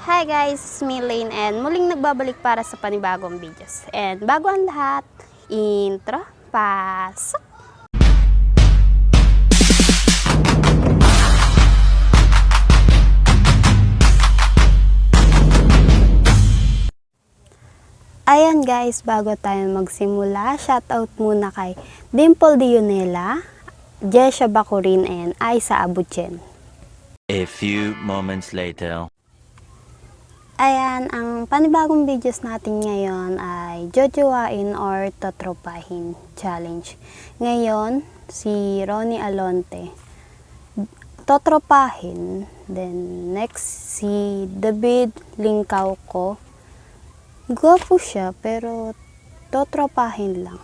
Hi guys, it's me Lane and muling nagbabalik para sa panibagong videos. And bago ang lahat, intro, pasok! Ayan guys, bago tayo magsimula, shoutout muna kay Dimple Dionela, Jesha Bakurin, and Aisa Abuchen. A few moments later. Ayan, ang panibagong videos natin ngayon ay Jojowain or Totropahin Challenge. Ngayon, si Ronnie Alonte, Totropahin. Then, next, si David Lingkauko. Gwapo siya, pero totropahin lang.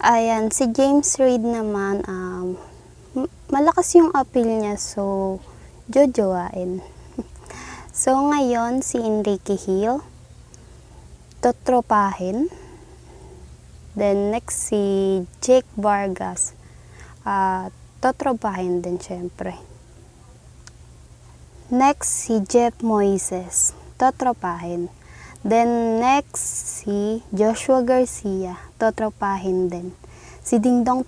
Ayan, si James Reid naman, malakas yung appeal niya, so jojowain. So, ngayon, si Enrique Hill, totropahin. Then, next, si Jake Vargas, totropahin din, syempre. Next, si Jeff Moises, totropahin. Then, next, si Joshua Garcia, totropahin din. Si Dingdong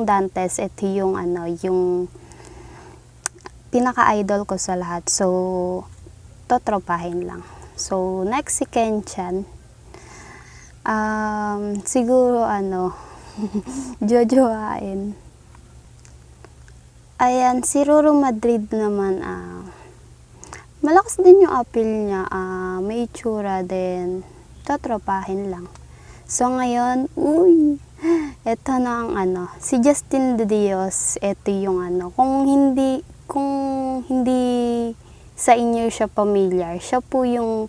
Dantes, ito yung, yung pinaka-idol ko sa lahat. So, totropahin lang. So, next, si Kenchan. Siguro, jojowain. Ayan, si Roro Madrid naman, malakas din yung appeal niya, may itsura din, totropahin lang. So ngayon, eto na ang si Justin De Dios, eto yung kung hindi sa inyo siya familiar, siya po yung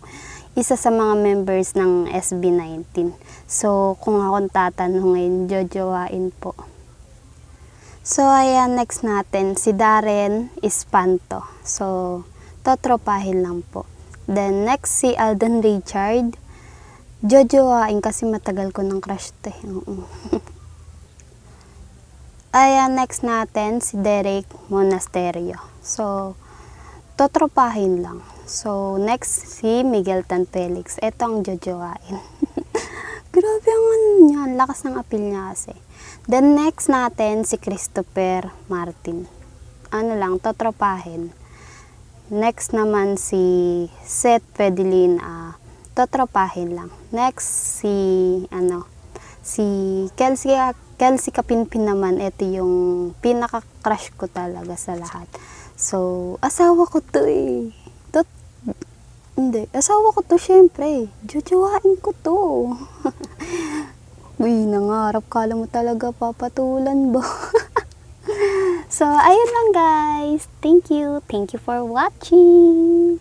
isa sa mga members ng SB19. So kung akong tatanungin, jojowain po. So ayan, next natin, si Darren Espanto. So, totropahin lang po. Then next, si Alden Richard. Jojowain kasi matagal ko ng crush to. Ayan, next natin, si Derek Monasterio. So, totropahin lang. So, next, si Miguel Tan Felix. Ito ang jojowain. Grabe ang niya, lakas ng appeal niya kasi. Then next natin, si Christopher Martin. Totropahin. Next naman si Seth Fedelin, totropahin lang. Next si Kelsey Kapinpin naman, ito yung pinaka-crush ko talaga sa lahat. So, asawa ko to eh. Asawa ko to syempre. Jojowain ko to. Uy, nangarap, kala mo talaga papatulan ba? So, ayun lang guys. Thank you. Thank you for watching.